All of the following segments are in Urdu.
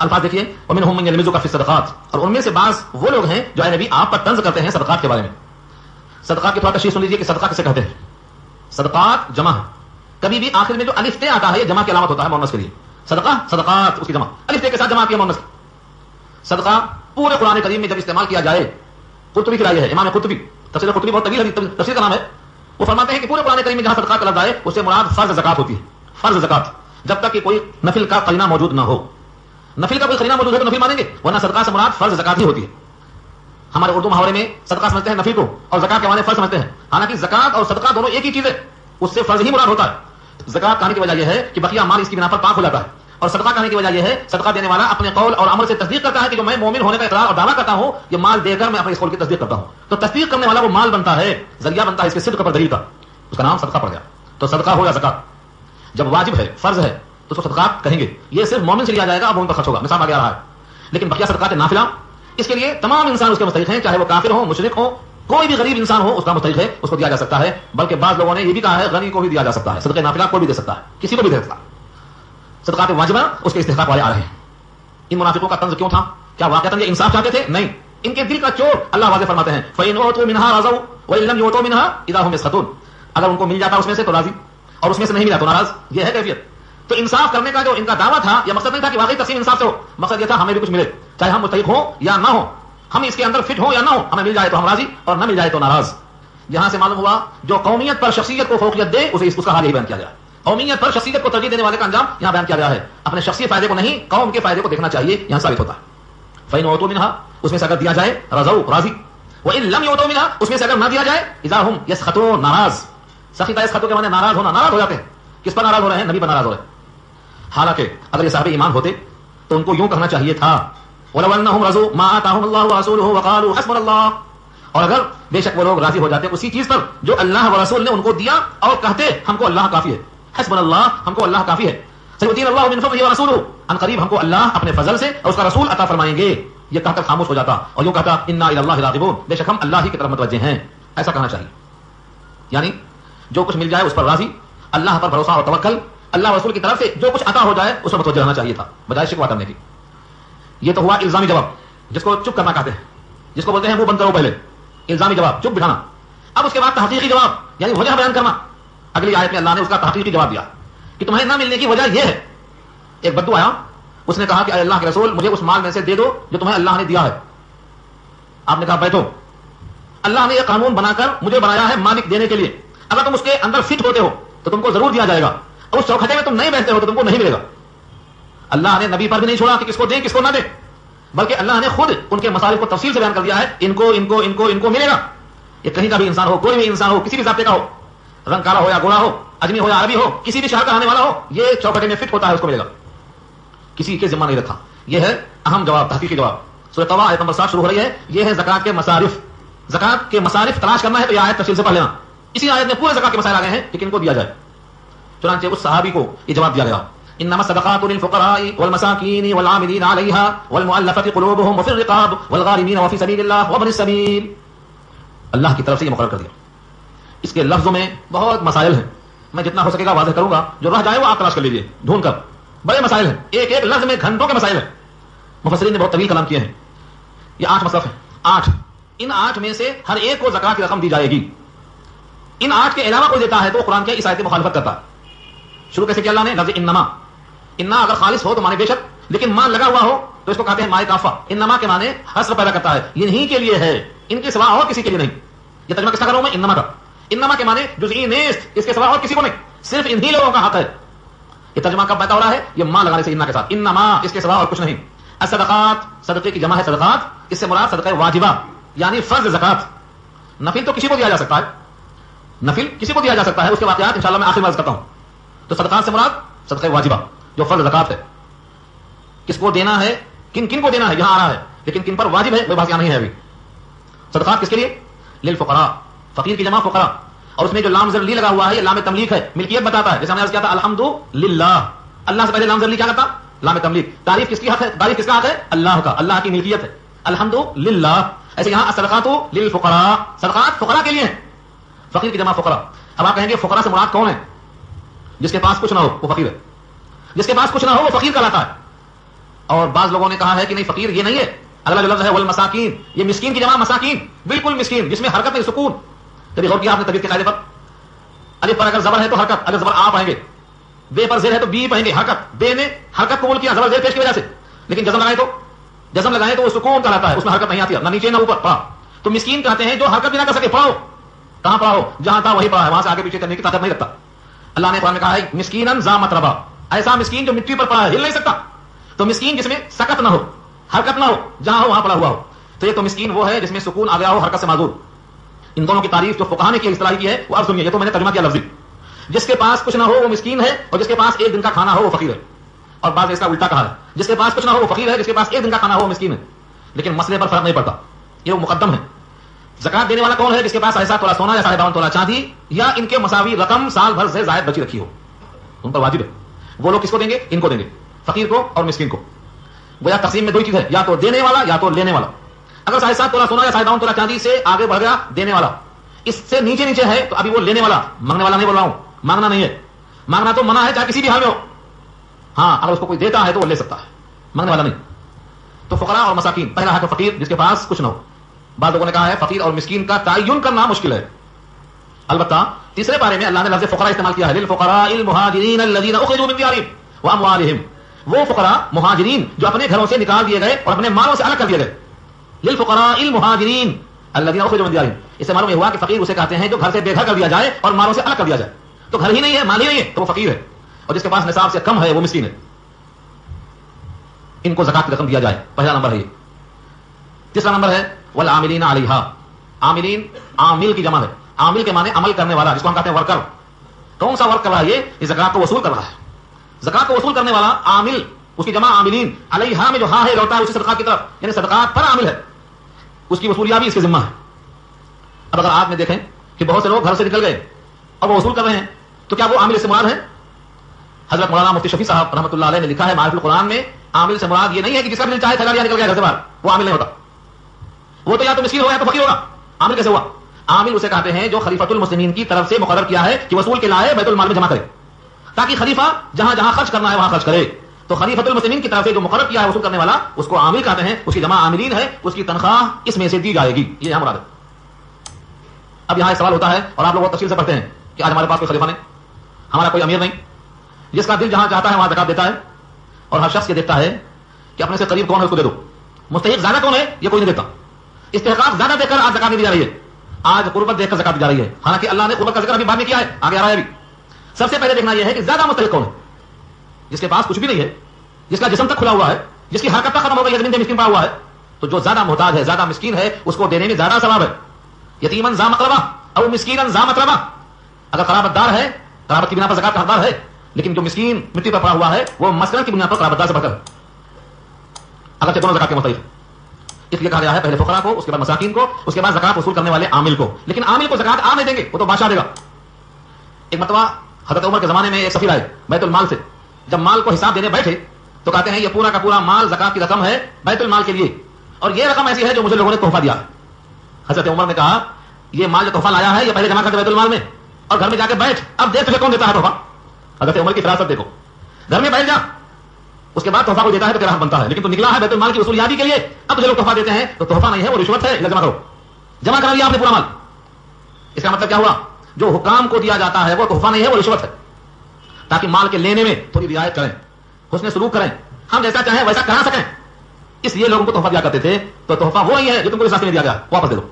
الفاظ دیکھیے ومنهم من يلمزك في الصدقات، اور ان میں سے بعض وہ لوگ ہیں جو اے نبی آپ پر طنز کرتے ہیں صدقات کے بارے میں. صدقات کی تھوڑا تشریح سن لیجیے کہ صدقہ کسے کہتے ہیں. صدقات جمع ہے، کبھی بھی آخر میں جو الف تے آتا ہے یہ جمع کی علامت ہوتا ہے مؤنث کے لیے. صدقہ صدقات اس کی جمع الف تے کے ساتھ جمع آتی ہے مؤنث. صدقہ پورے قرآن کریم میں جب استعمال کیا جائے، قرطبی کی رائے ہے، امام قرطبی تفسیر قرطبی بہت طویل ہے، تفسیر کا نام ہے، وہ فرماتے ہیں کہ پورے قرآن کریم میں جہاں صدقات کا لفظ آئے اس سے مراد فرض زکات ہوتی ہے. فرض زکات جب تک کہ کوئی نفل کا قرینہ موجود نہ ہو. نفل کا کوئی قرینہ موجود ہے تو نفل مانیں گے، ورنہ صدقہ سے مراد فرض زکات ہی ہوتی ہے. ہمارے اردو محاورے میں صدقہ سمجھتے ہیں نفل کو، اور زکات کے معنی فرض سمجھتے ہیں. حالانکہ زکات اور صدقہ دونوں ایک ہی چیز ہے، اس سے فرض ہی مراد ہوتا ہے. زکات کہنے کی وجہ یہ ہے کہ بقیہ مال اس کی بنا پر پاک ہو جاتا ہے، اور صدقہ کہنے کی وجہ یہ ہے صدقہ دینے والا اپنے قول اور عمل سے تصدیق کرتا ہے کہ جو میں مومن ہونے کا اقرار اور دعویٰ کرتا ہوں یہ مال دے کر میں اپنے اس قول کی تصدیق کرتا ہوں. تو تصدیق کرنے والا وہ مال بنتا ہے، ذریعہ بنتا ہے اس کے صدق پر دلیل کا، اس کا نام صدقہ پڑ گیا. تو صدقہ ہو یا زکات جب واجب ہے فرض ہے تو اس کو صدقات کہیں گے. یہ صرف مومن سے لیا جائے گا، مومن پر خرچ ہوگا، مثال آگے آ رہا ہے. لیکن بقیہ صدقات نافلہ اس کے لیے تمام انسان اس کے مستحق ہیں، چاہے وہ کافر ہو، مشرک ہو، کوئی بھی غریب انسان ہو اس کا مستحق ہے، اس کو دیا جا سکتا ہے. بلکہ بعض لوگوں نے یہ بھی کہا ہے غنی کو بھی دیا جا سکتا ہے. صدقہ نافلہ کوئی بھی دے سکتا ہے، کسی کو بھی دے سکتا ہے. صدقات واجبہ اس کے استحقاق والے آ رہے ہیں. ان منافقوں کا طنز کیوں تھا؟ کیا واقعتاً یہ انصاف چاہتے تھے؟ نہیں، ان کے دل کا چور اللہ واضح فرماتے ہیں فَإِنْ أُوتُوا مِنْهَا رَضَوْا وَإِنْ لَمْ يُؤْتَوْا مِنْهَا إِذَا هُمْ يَسْخَطُونَ. اگر ان کو مل جاتا اس میں سے تو راضی، اور اس میں سے نہیں ملا تو ناراض. یہ ہے کیفیت. تو انصاف کرنے کا جو ان کا دعویٰ تھا یہ مقصد نہیں تھا کہ واقعی تقسیم انصاف سے ہو، مقصد یہ تھا ہمیں بھی کچھ ملے، چاہے ہم مستحق ہوں یا نہ ہوں، ہم اس کے اندر فٹ ہوں یا نہ ہوں، ہمیں مل جائے تو ہم راضی اور نہ مل جائے تو ناراض. یہاں سے معلوم ہوا جو قومیت پر شخصیت کو فوقیت دے اسے اس کا حال یہی بیان کیا گیا. قومیت پر شخصیت کو ترجیح دینے والے کا انجام یہاں بیان کیا گیا ہے. اپنے شخصی فائدے کو نہیں، قوم کے فائدے کو دیکھنا چاہیے، یہاں ثابت ہوتا ہے. فَإِنْ أُوتُوا مِنْهَا اس میں سے اگر دیا جائے رضوا راضی، وَإِنْ لَمْ يُؤْتَوْا مِنْهَا اس میں سے اگر نہ دیا جائے إِذَا هُمْ يَسْخَطُونَ ناراض. سخط يسخطوا کے معنی ناراض ہونا، ناراض ہو جاتے ہیں. کس پر ناراض ہو رہے ہیں؟ نبی پر ناراض ہو رہے ہیں. حالانکہ اگر یہ صاحب ایمان ہوتے تو ان کو یوں کہنا چاہیے تھا وَلَوْ أَنَّهُمْ رَضُوا مَا آتَاهُمُ اللَّهُ وَرَسُولُهُ وَقَالُوا حَسْبُنَا اللَّهُ. اور اگر بے شک وہ لوگ راضی ہو جاتے اسی چیز پر جو اللہ و رسول نے ان کو دیا اور کہتے ہم کو اللہ کافی ہے، حسبنا اللہ ہم کو اللہ کافی ہے، سيؤتينا الله من فضله ورسوله ان قریب ہم کو اللہ اپنے فضل سے اور اس کا رسول عطا فرمائیں گے. یہ کہہ کر خاموش ہو جاتا اور یوں کہتا انا الى الله راغبون، بے شک ہم اللہ ہی کی طرف متوجہ ہیں. ایسا کہنا چاہیے. یعنی جو کچھ مل جائے اس پر راضی، اللہ پر بھروسہ اور توکل، اللہ رسول کی طرف سے جو کچھ عطا ہو جائے اس پر متوجہ رہنا چاہیے تھا بجائے شکوہ کرنے کی. یہ تو ہوا الزامی جواب جس کو چپ کرنا کہتے ہیں، جس کو بولتے ہیں وہ بند کرو پہلے. الزامی جواب چپ بٹھانا. اب اس کے بعد تحقیقی جواب یعنی وجہ بیان کرنا. اگلی آیت میں اللہ نے اس کا تحقیقی جواب دیا کہ تمہیں نہ ملنے کی وجہ یہ ہے. ایک بدو آیا، اس نے کہا کہ اے اللہ کے رسول مجھے اس مال میں سے دے دو جو تمہیں اللہ نے دیا ہے. آپ نے کہا بیٹھو، اللہ نے یہ قانون بنا کر مجھے بنایا ہے مالک دینے کے لیے، اگر تم اس کے اندر فٹ ہوتے ہو تو تم کو ضرور دیا جائے گا، اور اس چوکھٹے میں تم نہیں بیٹھتے ہو تو تم کو نہیں ملے گا. اللہ نے نبی پر بھی نہیں چھوڑا کہ کس کو دیں کس کو نہ دیں، بلکہ اللہ نے خود ان کے مسائل کو تفصیل سے بیان کر دیا ہے. ان کو ملے گا. یہ کہیں کا بھی انسان ہو، کوئی بھی انسان ہو، کسی بھی ذاتے کا ہو، رنگ کالا ہو یا گورا ہو، اجمی ہو یا عربی ہو، کسی بھی شہر کا آنے والا ہو، یہ چوکھٹے میں فٹ ہوتا ہے اس کو ملے گا. کسی کے ذمہ نہیں رکھا. یہ ہے اہم جواب، تحقیقی جواب. سورہ توبہ آیت نمبر 7 شروع ہو رہی ہے. یہ ہے زکات کے مصارف. زکات کے مصارف تلاش کرنا ہے تو یہ آیت تفصیل سے پڑھ لینا. اسی آیت میں پورے زکات کے مسائل آ گئے ہیں کہ کن کو دیا جائے. چنانچہ اس صحابی کو یہ جواب دیا گیا انما الصدقات للفقراء والمساكين والعاملين عليها والمؤلفة قلوبهم وفي الرقاب والغارمين وفي سبيل الله وابن السبيل. اللہ کی طرف سے یہ مقرر کر دیا. اس کے لفظوں میں بہت مسائل ہیں، میں جتنا ہو سکے گا واضح کروں گا. جو رہ جائے وہ آپ تلاش کر لیجیے ڈھونڈ کر. بڑے مسائل ہیں، ایک ایک لفظ میں گھنٹوں کے مسائل ہیں. مفسرین نے بہت طویل کلام کیے ہیں. یہ 8 مصرف ہیں، 8. ان 8 میں سے ہر ایک کو زکات کی رقم دی جائے گی. ان 8 کے علاوہ کوئی دیتا ہے تو قرآن کے اس آیت کی مخالفت کرتا ہے. شروع کیسے کیا اللہ نے؟ لفظ انما. انما اگر خالص ہو تو مانے بے شک، لیکن مان لگا ہوا ہو تو اس کو کہتے ہیں مائے کافہ. انما کے معنی حصر پیدا کرتا ہے، انہی کے لیے ہے، ان کے سوا اور کسی کے لیے نہیں. یہ ترجمہ کس کا کروں میں؟ انما کا. انما کے معنی جزئی نیست، اس کے سوا اور کسی کو نہیں، صرف انہی لوگوں کا حق ہے. یہ ترجمہ کب پیدا ہو رہا ہے؟ یہ ماں لگانے سے، انما کے ساتھ. انما اس کے سوا اور کچھ نہیں. الصدقات صدقے کی جمع ہے صدقات. اس سے مراد صدقہ واجبہ یعنی فرض زکات. نفل تو کسی کو دیا جا سکتا ہے، نفل کسی کو دیا جا سکتا ہے. اس کے واقعات انشاءاللہ میں آخر میں عرض کرتا ہوں. تو صدقات سے مراد صدقہ واجبہ جو فرض زکات ہے. کس کو دینا ہے، کن کن کو دینا ہے یہاں آ رہا ہے، لیکن کن پر واجب ہے وہ بات یہاں نہیں ہے ابھی. صدقات کس کے لیے؟ للفقراء، فقیر کی جمع فقراء. اور اس میں جو لام زر لی لگا ہوا ہے یہ لام تملیک ہے، ملکیت بتاتا ہے. جیسے ہم نے عرض کیا تھا الحمدللہ، اللہ سے پہلے لام زر لی کیا کرتا؟ لام تملیک. تعریف کس کی حق ہے؟ تعریف کس کا حق ہے؟ اللہ کا، اللہ کی ملکیت ہے الحمدللہ. ایسے یہاں الصدقات للفقراء، صدقات فقراء کے لیے ہیں، فقیر کی جمع فقراء. اب آپ کہیں گے فقراء سے مراد کون ہے؟ جس کے پاس کچھ نہ ہو وہ فقیر ہے، جس کے پاس کچھ نہ ہو وہ فقیر کہلاتا ہے. اور بعض لوگوں نے کہا ہے کہ نہیں فقیر یہ نہیں ہے، اگلا جو لفظ ہے والمساکین، یہ مسکین کی جمع مساکین، بالکل مسکین جس میں حرکت نہیں سکون. کبھی غور کیا آپ نے طبیعت کے قاعدے پر؟ الف پر اگر زبر ہے تو حرکت، اگر زبر آ پائیں گے، بے پر زیر ہے تو بی پائیں گے حرکت، بے نے حرکت قبول کیا زبر زیر پیش کی وجہ سے، لیکن جزم لگائے تو وہ سکون کہلاتا ہے، اس میں حرکت نہیں آتی نہ نیچے نہ اوپر پڑا. تو مسکین کہتے ہیں جو حرکت بھی نہ کر سکے. پڑھو کہاں پڑھا ہو؟ جہاں تھا وہی پڑھا ہے، وہاں سے آگے پیچھے کرنے کی طاقت نہیں رکھتا. اللہ نے قرآن میں کہا ہے مسکینن ذا متربہ، ایسا مسکین جو مٹی پر پڑا ہے، ہل نہیں سکتا. تو مسکین جس میں سکت نہ ہو، حرکت نہ ہو، جہاں ہو وہاں پڑا ہوا ہو. تو یہ تو مسکین وہ ہے جس میں سکون آ گیا ہو، حرکت سے معذور. ان دونوں کی تعریف جو فقہا نے کی اصطلاحی کی ہے وہ اب سنیے، یہ تو میں نے ترجمہ کیا لفظی. جس کے پاس کچھ نہ ہو وہ مسکین ہے، اور جس کے پاس ایک دن کا کھانا ہو وہ فقیر ہے. اور بعض اس کا الٹا کہا ہے، جس کے پاس کچھ نہ ہو وہ فقیر ہے، جس کے پاس ایک دن کا کھانا ہو وہ مسکین ہے. لیکن مسئلے پر فرق نہیں پڑتا، یہ وہ مقدم ہے. زکات دینے والا کون ہے؟ جس کے پاس ایسا تولہ سونا یا 52 تولہ چاندی یا ان کے مساوی رقم سال بھر سے زائد بچی رکھی ہو، ان پر واجب ہے. وہ لوگ کس کو دیں گے؟ ان کو دیں گے، فقیر کو اور مسکین کو. گویا تقسیم میں دو ہی چیز ہے، یا تو دینے والا یا تو لینے والا. اگر 7.5 تولہ سونا یا 52 تولہ چاندی سے آگے بڑھ گیا دینے والا، اس سے نیچے نیچے ہے تو ابھی وہ لینے والا، مانگنے والا نہیں بول رہا ہوں، مانگنا نہیں ہے. مانگنا تو منع ہے چاہے کسی بھی حال میں ہو. ہاں اگر اس کو کوئی دیتا ہے تو وہ لے سکتا ہے، مانگنے والا نہیں. تو فقراء اور مساکین، پہلا ہے تو فقیر جس کے پاس کچھ نہ ہو. بعض لوگوں نے کہا ہے فقیر اور مسکین کا تعین کرنا مشکل ہے. البتہ تیسرے پارے میں اللہ نے لفظ فقراء استعمال کیا ہے، للفقراء المہاجرین الذین اخرجوا من دیارہم واموالہم. وہ فقراء مہاجرین جو اپنے گھروں سے نکال دیے گئے اور اپنے مالوں سے الگ کر دیے گئے. للفقراء المہاجرین الذین اخرجوا من دیارہم. اس سے معلوم یہ ہوا کہ فقیر اسے کہتے ہیں جو گھر سے بے گھر کر دیا جائے اور مالوں سے الگ کر دیا جائے. تو گھر ہی نہیں ہے، مال ہی نہیں ہے تو وہ فقیر ہے. اور جس کے پاس نصاب سے کم ہے وہ مسکین ہے. ان کو زکات کی رقم دیا جائے، پہلا نمبر ہے یہ. تیسرا نمبر ہے والعاملین علیہا. عاملین عامل کی جمع ہے. عامل کے معنی عمل کرنے والا، جس کو ہم کہتے ہیں ورکر. کون سا ورک کر رہا ہے؟ یہ زکات کو وصول کر رہا ہے. زکات کو وصول کرنے والا عامل، اس کی جمع عاملین. علیہا میں جو ہاں ہے لوٹا ہے اسی صدقات کی طرف، یعنی صدقات پر عامل ہے، اس کی وصولیابی اس کے ذمہ ہے. اب اگر آپ میں دیکھیں کہ بہت سے لوگ گھر سے نکل گئے اور وہ وصول کر رہے ہیں، تو کیا وہ عامل سے مراد ہے؟ حضرت مولانا مفتی شفیع صاحب رحمۃ اللہ علیہ نے لکھا ہے معارف القرآن میں، عامل سے مراد یہ نہیں ہے کہ جس کا دل چاہے تھیلا لیا نکل گیا گھر سے باہر، وہ عامل نہیں ہوتا. وہ تو یا تو مسکین ہوگا یا تو فقیر ہوگا. عامل کیسے ہوا؟ عامل اسے کہتے ہیں جو خلیفۃ المسلمین کی طرف سے مقرر کیا ہے کہ وصول کے لائے بیت المال میں جمع کرے، تاکہ خلیفہ جہاں جہاں خرچ کرنا ہے وہاں خرچ کرے. تو خلیفۃ المسلمین کی طرف سے جو مقرر کیا ہے وصول کرنے والا، اس کو عامل کہتے ہیں. اس کی جمع عاملین ہے، اس کی تنخواہ اس میں سے دی جائے گی، یہ یہاں مراد ہے. اب یہاں ایک سوال ہوتا ہے اور آپ لوگ بہت تفصیل سے پڑھتے ہیں کہ آج ہمارے پاس کوئی خلیفہ نہیں، ہمارا کوئی امیر نہیں، جس کا دل جہاں چاہتا ہے وہاں زکات دیتا ہے، اور ہر شخص یہ دیکھتا ہے کہ اپنے سے قریب کون ہے اس کو دے دو. مستحق زیادہ کون ہے یہ کوئی نہیں دیتا. استحقاق زیادہ دے کر آج زکات نہیں دی جا رہی ہے، آج قربت دیکھ کر زکات دی جا رہی ہے. حالانکہ اللہ نے قربت کا ذکر ابھی بعد میں کیا ہے، آگے آ رہا ہے ابھی. سب سے پہلے دیکھنا یہ ہے کہ زیادہ مستحق کون ہے. جس کے پاس کچھ بھی نہیں ہے، جس کا جسم تک کھلا ہوا ہے، جس کی حرکت تک ختم ہو گئی ہے، زمین پہ مسکین پڑا ہوا ہے، تو جو زیادہ محتاج ہے، زیادہ مسکین ہے، اس کو دینے میں زیادہ ثواب ہے. یتیمن ذا مقربہ او مسکینن ذا متربہ. اگر قرابت دار ہے، قرابت کی بنا پر زکات کا حقدار ہے، لیکن جو مسکین مٹی پر پڑا ہوا ہے وہ مسکن کی بنا پر قرابت دار سے بڑھ کر، اگرچہ دونوں زکات کے مستحق. اس لیے کہا گیا ہے پہلے فقراء کو، اس کے بعد مساکین کو، اس کے بعد زکات وصول کرنے والے عامل کو. لیکن عامل کو زکات عام نہیں دیں گے، وہ تو بادشاہ دے گا. ایک مرتبہ حضرت عمر کے زمانے میں ایک سفیر آئے بیت المال سے. جب مال کو حساب دینے بیٹھے تو کہتے ہیں یہ پورا کا پورا مال زکات کی رقم ہے بیت المال کے لیے، اور یہ رقم ایسی ہے جو مجھے لوگوں نے تحفہ دیا ہے. حضرت عمر نے کہا یہ مال جو تحفہ لایا ہے یہ پہلے جمع کر دے بیت المال میں، اور گھر میں جا کے بیٹھ، اب دیکھ تجھے کون دیتا ہے تحفہ. حضرت عمر کی فراست دیکھو، گھر میں بیٹھ جا، اس کے بعد تحفہ کو دیتا ہے تو تیرا حق بنتا ہے. لیکن تو نکلا ہے بیت المال کی وصولیابی کے لیے، اب تجھے لوگ تحفہ دیتے ہیں تو تحفہ نہیں ہے، وہ رشوت ہے. جمع کرو، جمع کرا لیا آپ نے پورا مال. اس کا مطلب کیا ہوا؟ جو حکام کو دیا جاتا ہے وہ تحفہ نہیں ہے، وہ رشوت ہے. تاکہ مال کے لینے میں تھوڑی رعایت کریں، حسن سلوک کریں، ہم جیسا چاہیں ویسا کرا سکیں، اس لیے لوگوں کو تحفہ دیا کرتے تھے. تو تحفہ وہی ہے جو تم کو اس راستے میں دیا گیا، واپس دے دو.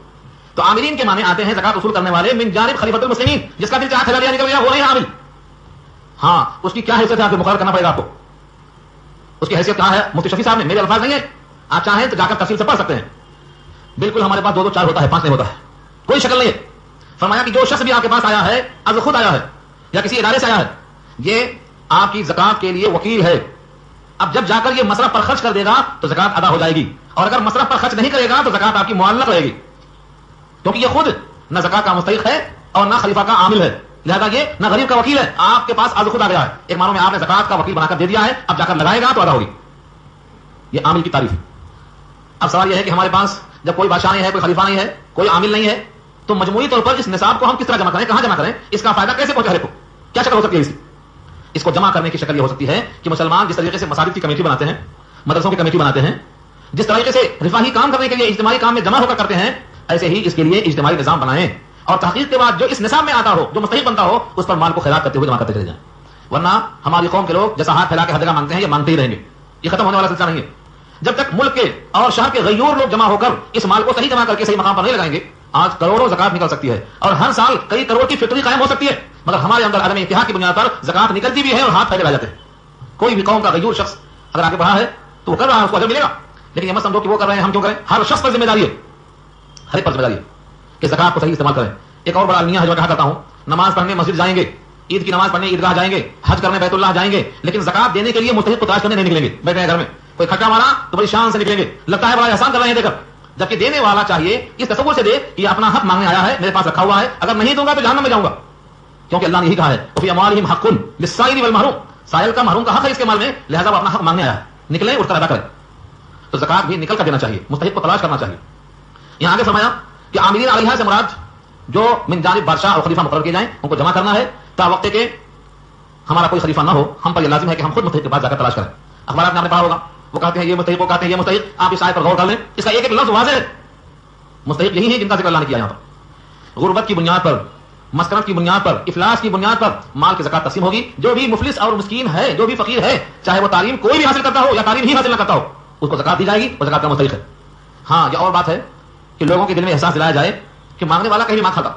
تو عاملین کے معنی آتے ہیں زکات وصول کرنے والے من جانب خلیفۃ المسلمین. جس کا دل چاہے تھیلا لیا نکل گیا وہ نہیں عامل. ہاں اس کی کیا حیثیت ہے آپ کو مقرر کرنا پڑے گا. آپ کو اس کی حیثیت کہاں ہے؟ مفتی شفیع صاحب نے، میرے الفاظ نہیں ہے، آپ چاہیں تو جا کر تفصیل سے پڑھ سکتے ہیں. بالکل ہمارے پاس 2 2 4 ہوتا ہے، 5 نہیں ہوتا ہے، کوئی شکل نہیں ہے. فرمایا کہ جو شخص بھی آپ کے پاس آیا ہے، از خود آیا ہے یا کسی ادارے سے آیا ہے، یہ آپ کی زکات کے لیے وکیل ہے. اب جب جا کر یہ مصرف پر خرچ کر دے گا تو زکات ادا ہو جائے گی، اور اگر مصرف پر خرچ نہیں کرے گا تو زکات آپ کی معلق رہے گی، کیونکہ یہ خود نہ زکات کا مستحق ہے اور نہ خلیفہ کا عامل ہے. لہذا یہ نہ غریب کا وکیل ہے، آپ کے پاس از خود آ گیا ہے. ایک معنوں میں آپ نے زکات کا وکیل بنا کر دے دیا ہے، اب جا کر لگائے گا تو ادا ہوگی. یہ عامل کی تعریف ہے. اب سوال یہ ہے کہ ہمارے پاس جب کوئی بادشاہ نہیں ہے، کوئی خلیفہ نہیں ہے، کوئی عامل نہیں ہے، تو مجموعی طور پر اس نصاب کو ہم کس طرح جمع کریں، کہاں جمع کریں، اس کا فائدہ کیسے پہنچے ہر کو، کیا شکل ہو سکتی ہے اس کی؟ اس کو جمع کرنے کی شکل یہ ہو سکتی ہے کہ مسلمان جس طریقے سے مساجد کی کمیٹی بناتے ہیں مدرسوں کی کمیٹی بناتے ہیں، جس طریقے سے رفاہی کام کرنے کے لیے اجتماعی کام میں جمع ہو کر کرتے ہیں، ایسے ہی اس کے لیے اجتماعی نظام بنائیں اور تحقیق کے بعد جو اس نصاب میں آتا ہو، جو مستحق بنتا ہو، اس پر مال کو خیرات کرتے ہوئے جمع کرتے چلے جائیں. ورنہ ہماری قوم کے لوگ جیسا ہاتھ پھیلا کے ہر جگہ مانگتے ہیں، یہ مانگتے ہی رہیں گے. یہ ختم ہونے والا سلسلہ نہیں ہے. جب تک ملک کے اور شہر کے غیور لوگ جمع ہو کر اس مال کو صحیح جمع کر کے صحیح مقام پر نہیں لگائیں گے، آج کروڑوں زکات نکل سکتی ہے اور ہر سال کئی کروڑ کی فطری قائم ہو سکتی ہے، مگر ہمارے اندر عدم اتحاد کی بنیاد پر زکات نکلتی بھی ہے اور ہاتھ پھیلے رہ جاتے ہیں. کوئی بھی قوم کا غیور شخص اگر آگے بڑھا ہے تو وہ کر رہا ہے، اس کو اجر ملے گا. لیکن یہ مت سمجھو کہ وہ کر رہے ہیں ہم کیوں کریں. ہر شخص پر ذمہ داری ہے، ہر ایک پر ذمہ داری ہے کہ زکات کو صحیح استعمال کریں. ایک اور بڑا المیہ ہے جو کہا کرتا ہوں، نماز پڑھنے مسجد جائیں گے، عید کی نماز پڑھنے عیدگاہ جائیں گے، حج کرنے بیت اللہ جائیں گے، لیکن زکات دینے کے لیے مستحق کو تلاش کرنے نہیں نکلیں گے. بیٹھے ہیں گھر میں، کوئی کھٹا مارا تو بڑی شان سے نکلیں گے، لگتا ہے بڑا احسان کر رہے ہیں دے کر. جبکہ دینے والا چاہیے اس تصور سے دے کہ یہ اپنا حق مانگنے آیا ہے، میرے پاس رکھا ہوا ہے، اگر نہیں دوں گا تو جہنم میں جاؤں گا. کیونکہ اللہ نے یہی کہا ہے وفی اموالہم حق للسائل والمحروم، سائل کا محروم کا حق ہے اس کے مال میں، لہذا وہ اپنا حق مانگنے آیا ہے، نکلیں اٹھ کر ادا کریں. تو زکات بھی نکل کر دینا چاہیے، مستحق کو تلاش کرنا چاہیے. یہاں آگے فرمایا کہ عاملین علیہا سے مراد جو من جانب بادشاہ اور خلیفہ مقرر کیے جائیں ان کو جمع کرنا ہے تا وقت کے ہمارا کوئی خلیفہ نہ ہو. ہم پر یہ لازم ہے کہ ہم خود مستحق کے پاس جا کر تلاش کریں. اخبارات میں آپ نے پڑھا ہوگا، وہ کہتے ہیں یہ مستحق، وہ کہتے ہیں یہ مستحق. آپ اس آیت پر غور کر لیں، اس کا ایک ایک لفظ واضح ہے. مستحق یہی ہے جن کا ذکر اللہ نے کیا یہاں پر. غربت کی بنیاد پر، مسکنت کی بنیاد پر، افلاس کی بنیاد پر مال کی زکات تقسیم ہوگی. جو بھی مفلس اور مسکین ہے، جو بھی فقیر ہے، چاہے وہ تعلیم کوئی بھی حاصل کرتا ہو یا تعلیم ہی حاصل نہ کرتا ہو، اس کو زکات دی جائے گی، وہ زکات کا مستحق ہے. ہاں یہ اور بات ہے کہ لوگوں کے دل میں احساس دلایا جائے کہ مانگنے والا کہیں بھی مانگ کھاتا